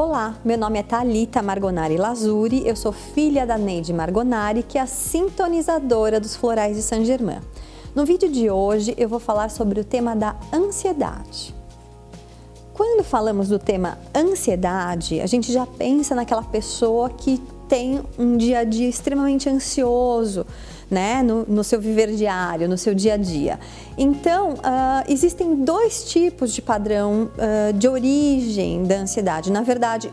Olá, meu nome é Thalita Margonari Lazuri, eu sou filha da Neide Margonari, que é a sintonizadora dos Florais de Saint Germain. No vídeo de hoje eu vou falar sobre o tema da ansiedade. Quando falamos do tema ansiedade, a gente já pensa naquela pessoa que tem um dia a dia extremamente ansioso, né, no seu viver diário, no seu dia a dia. Então, existem dois tipos de padrão de origem da ansiedade. Na verdade,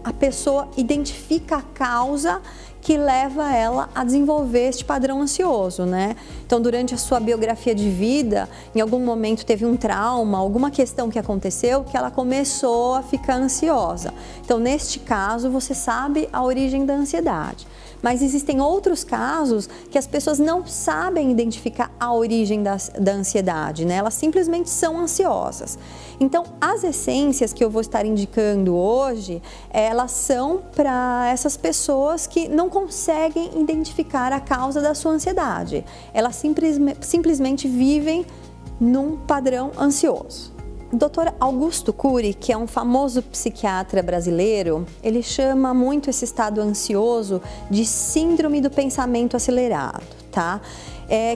a pessoa identifica a causa que leva ela a desenvolver este padrão ansioso, né? Então, durante a sua biografia de vida, em algum momento teve um trauma, alguma questão que aconteceu que ela começou a ficar ansiosa. Então, neste caso, você sabe a origem da ansiedade. Mas existem outros casos que as pessoas não sabem identificar a origem da ansiedade, né? Elas simplesmente são ansiosas. Então, as essências que eu vou estar indicando hoje, elas são para essas pessoas que não conseguem identificar a causa da sua ansiedade. Elas simplesmente vivem num padrão ansioso. O Dr. Augusto Cury, que é um famoso psiquiatra brasileiro, ele chama muito esse estado ansioso de síndrome do pensamento acelerado, tá?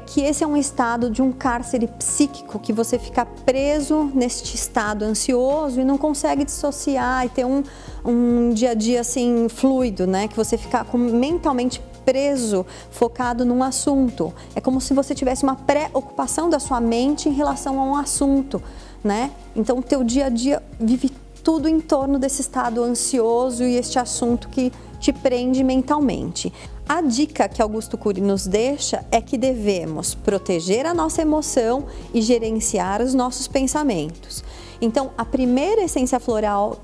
Que esse é um estado de um cárcere psíquico, que você fica preso neste estado ansioso e não consegue dissociar e ter um dia a dia assim fluido, né? Que você fica mentalmente preso, focado num assunto. É como se você tivesse uma preocupação da sua mente em relação a um assunto, né? Então, o teu dia a dia vive tudo em torno desse estado ansioso e este assunto que te prende mentalmente. A dica que Augusto Cury nos deixa é que devemos proteger a nossa emoção e gerenciar os nossos pensamentos. Então, a primeira essência floral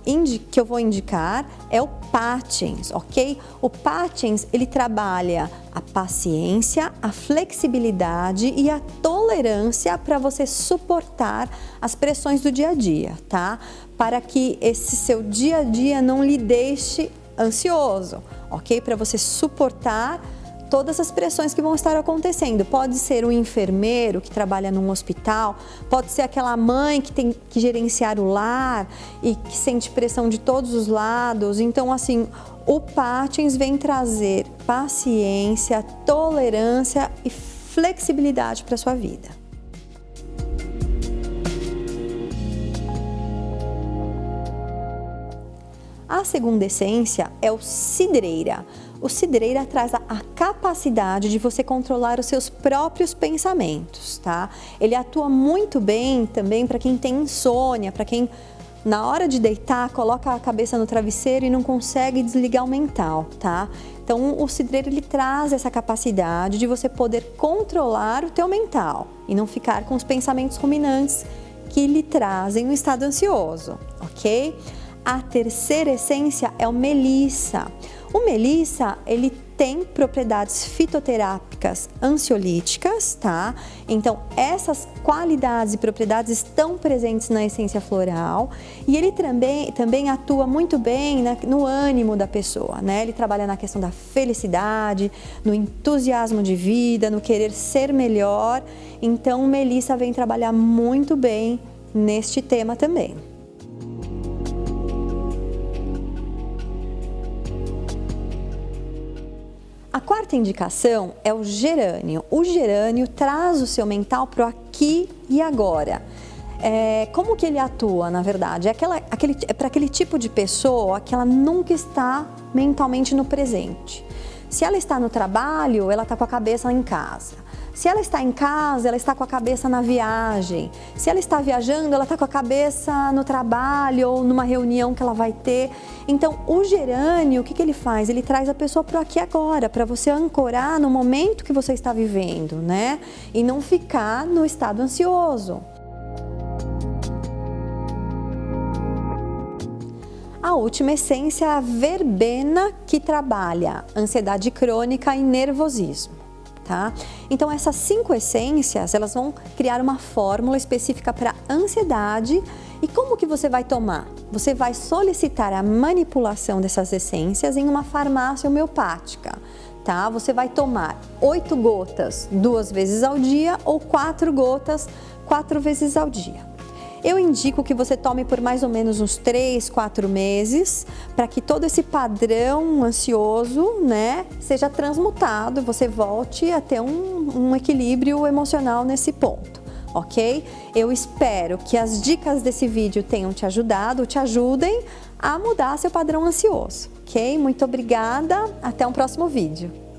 que eu vou indicar é o Patens, ok? O Patens, ele trabalha a paciência, a flexibilidade e a tolerância para você suportar as pressões do dia a dia, tá? Para que esse seu dia a dia não lhe deixe ansioso, ok? Para você suportar todas as pressões que vão estar acontecendo. Pode ser um enfermeiro que trabalha num hospital, pode ser aquela mãe que tem que gerenciar o lar e que sente pressão de todos os lados. Então, assim, o Patens vem trazer paciência, tolerância e flexibilidade para a sua vida. A segunda essência é o Cidreira. O Cidreira traz a capacidade de você controlar os seus próprios pensamentos, tá? Ele atua muito bem também para quem tem insônia, para quem na hora de deitar coloca a cabeça no travesseiro e não consegue desligar o mental, tá? Então o Cidreira ele traz essa capacidade de você poder controlar o teu mental e não ficar com os pensamentos ruminantes que lhe trazem um estado ansioso, ok? A terceira essência é o Melissa. O Melissa, ele tem propriedades fitoterápicas ansiolíticas, tá? Então, essas qualidades e propriedades estão presentes na essência floral e ele também atua muito bem no ânimo da pessoa, né? Ele trabalha na questão da felicidade, no entusiasmo de vida, no querer ser melhor. Então, o Melissa vem trabalhar muito bem neste tema também. A quarta indicação é o gerânio. O gerânio traz o seu mental para o aqui e agora. Como que ele atua, na verdade? É para aquele tipo de pessoa que ela nunca está mentalmente no presente. Se ela está no trabalho, ela está com a cabeça em casa. Se ela está em casa, ela está com a cabeça na viagem. Se ela está viajando, ela está com a cabeça no trabalho ou numa reunião que ela vai ter. Então, o gerânio, o que ele faz? Ele traz a pessoa para o aqui e agora, para você ancorar no momento que você está vivendo, né? E não ficar no estado ansioso. A última essência é a verbena, que trabalha ansiedade crônica e nervosismo. Tá? Então, essas 5 essências, elas vão criar uma fórmula específica para ansiedade. E como que você vai tomar? Você vai solicitar a manipulação dessas essências em uma farmácia homeopática, tá? Você vai tomar 8 gotas 2 vezes ao dia ou 4 gotas 4 vezes ao dia. Eu indico que você tome por mais ou menos uns 3, 4 meses, para que todo esse padrão ansioso, né, seja transmutado, você volte a ter um equilíbrio emocional nesse ponto, ok? Eu espero que as dicas desse vídeo tenham te ajudado, te ajudem a mudar seu padrão ansioso, ok? Muito obrigada, até um próximo vídeo.